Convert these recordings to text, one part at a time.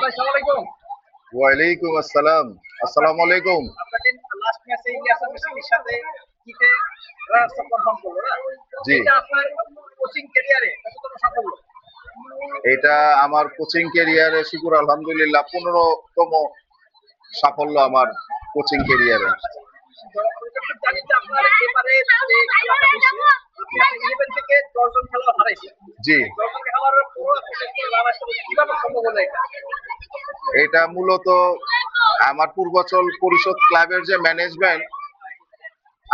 ভাই সালাম আলাইকুম। ওয়ালাইকুম আসসালাম। আসসালামু আলাইকুম। আপনাকে লাস্ট ম্যাচে ইলিয়াস মেসির সাথে জিতে রানার্স আপ পারফর্ম করলো না? জি, এটা আপনার কোচিং ক্যারিয়ারে কততম সাফল্য? এটা আমার কোচিং ক্যারিয়ারে শুকুর আলহামদুলিল্লাহ 15তম সাফল্য আমার কোচিং ক্যারিয়ারে। আমি যতটুকু জানি যে আপনার এবারে যে খেলাটা হয়েছে, আপনি 11 থেকে 10 জন খেলোয়াড় হারাইছেন। জি, এই 10 জন খেলোয়াড়ের পুরো আপনি রানার্স আপ কিভাবে সম্ভব হলো এটা? এটা মূলত আমার পূর্বাচল পরিষদ ক্লাবের যে ম্যানেজমেন্ট,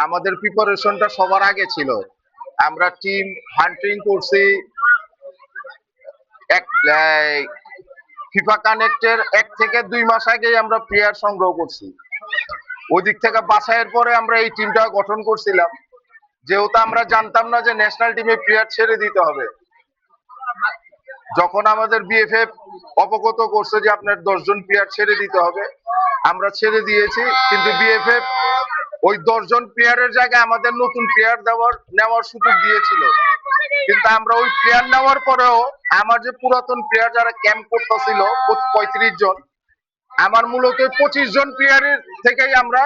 আমাদের প্রিপারেশনটা সবার আগে ছিল। আমরা টিম হান্টিং করছি, এক ফিফা কানেক্টের 1 থেকে 2 মাস আগেই আমরা প্লেয়ার সংগ্রহ করছি। ওই দিক থেকে বাছাইয়ের পরে আমরা এই টিমটা গঠন করছিলাম, যেহেতু আমরা জানতাম না যে ন্যাশনাল টিমে প্লেয়ার ছেড়ে দিতে হবে। যখন আমাদের বিএফএফ অবগত করছে যে আপনার 10 জন প্লেয়ার ছেড়ে দিতে হবে, আমরা ছেড়ে দিয়েছি। কিন্তু বিএফএফ ওই 10 জন প্লেয়ারের জায়গায় আমাদের নতুন প্লেয়ার নেওয়ার সুযোগ দিয়েছিল। কিন্তু আমরা ওই প্লেয়ার নেওয়ার পরেও আমার যে পুরাতন প্লেয়ার যারা ক্যাম্প করতেছিল 35 জন, আমার মূলত 25 জন প্লেয়ারের থেকেই আমরা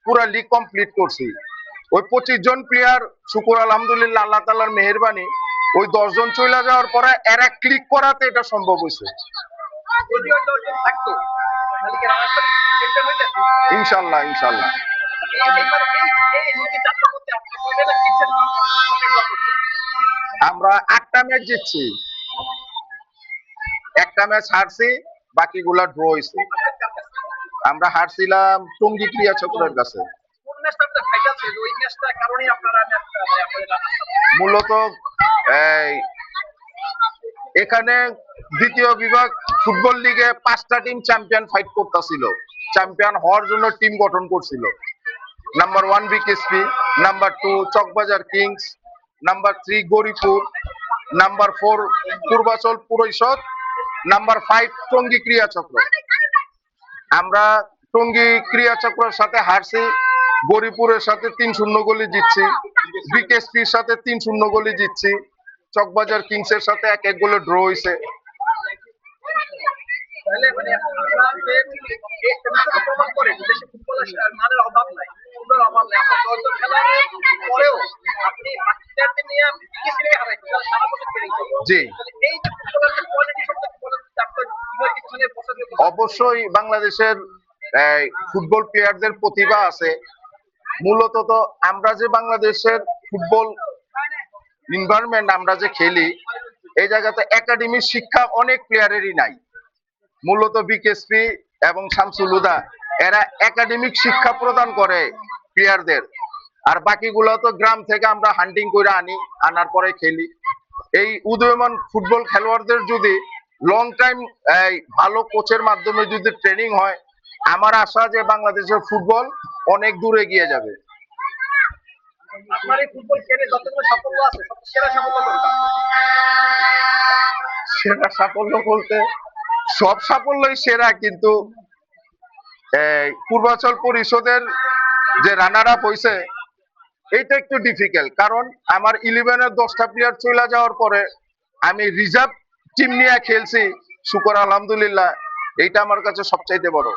পুরা লিগ কমপ্লিট করছি। ওই 25 জন প্লেয়ার শুকুর আলহামদুলিল্লাহ আল্লাহ তাআলার মেহেরবানি, ওই 10 জন চলে যাওয়ার পরে এরা ক্লিক করাতে এটা সম্ভব হয়েছে। যদি ওই 10 জন থাকতো তাহলে কি রানার্স আপ চ্যাম্পিয়ন হইতেন? ইনশাল্লাহ ইনশাল্লাহ। এইবার এই লিগে চারটার মধ্যে আপনি কয় ম্যাচ জিতছেন? কয়টা ড্র করছেন? আমরা 8টা ম্যাচ জিতছি, একটা ম্যাচ হারছি, বাকিগুলা ড্র হয়েছে। আপনার কার কাছে? আমরা হারছিলাম টঙ্গী ক্রিয়া চক্রের কাছে। কোন ম্যাচটা আপনার ফাইনাল ছিল? ওই ম্যাচটার কারণেই আপনারা ম্যাচটা আপনাদের রানার্স আপ। মূলত এই এখানে দ্বিতীয় বিভাগ ফুটবল লিগে 5টা টিম চ্যাম্পিয়ন ফাইট করতেছিল, চ্যাম্পিয়ন হওয়ার জন্য টিম গঠন করছিল। Number 1 BKSP, number 2 Chawkbazar Kings, number 3 Goripur, number 4 Purbachal Parishad, number 5 Tongi ক্রিয়া চক্র। আমরা টঙ্গী ক্রিয়া চক্রের সাথে হারছি, গরিপুরের সাথে 3-0 গোলে জিতছি, বিকেএসপির সাথে 3-0 গোলে জিতছি, চকবাজার কিংসের সাথে 1-1 গোলে ড্র হয়েছে। তাহলে মানে আপনারা যে এই বিষয়টা প্রমাণ করে যে দেশে ফুটবলের মানের অভাব নাই, ফুটবলের অভাব নাই। আপনার 10 জন খেলোয়াড়ের পরেও আপনি বাকি প্লেয়ারদের নিয়ে বিদেশি লিগে হারাইছেন। তাহলে সারা বছর পেরেই জি, তাহলে এই যে ফুটবলের যে কোয়ালিটি সম্পর্কে বলেন যে আপনার কিভাবে পিছনে বসাতে অবশ্যই বাংলাদেশের ফুটবল প্লেয়ারদের প্রতিভা আছে। মূলত তো আমরা যে বাংলাদেশের ফুটবল এনভায়রনমেন্ট আমরা যে খেলি, এই জায়গাতে একাডেমিক শিক্ষা অনেক প্লেয়ারেরই নাই। মূলত বিকেএসপি এবং শামসুল হুদা এরা একাডেমিক শিক্ষা প্রদান করে প্লেয়ারদের, আর বাকিগুলো তো গ্রাম থেকে আমরা হান্টিং করে আনার পরে খেলি। এই উদীয়মান ফুটবল খেলোয়াড়দের যদি লং টাইম ভালো কোচের মাধ্যমে যদি ট্রেনিং হয়, আমার আশা যে বাংলাদেশের ফুটবল অনেক দূরে এগিয়ে যাবে। আপনার এই ফুটবল ক্যারিয়ারে যতগুলো সাফল্য আছে সবচেয়ে সেরা সাফল্য কোনটা? সেরা সাফল্য বলতে সব সাফল্যই সেরা, কিন্তু পূর্বাচল পরিষদের যে রানার আপ হয়েছে এইটা একটু ডিফিকাল্ট, কারণ আমার 11-এর 10টা প্লেয়ার চলে যাওয়ার পরে আমি রিজার্ভ টিম নিয়ে খেলছি, শুকর আলহামদুলিল্লাহ, এইটা আমার কাছে সবচাইতে বড়।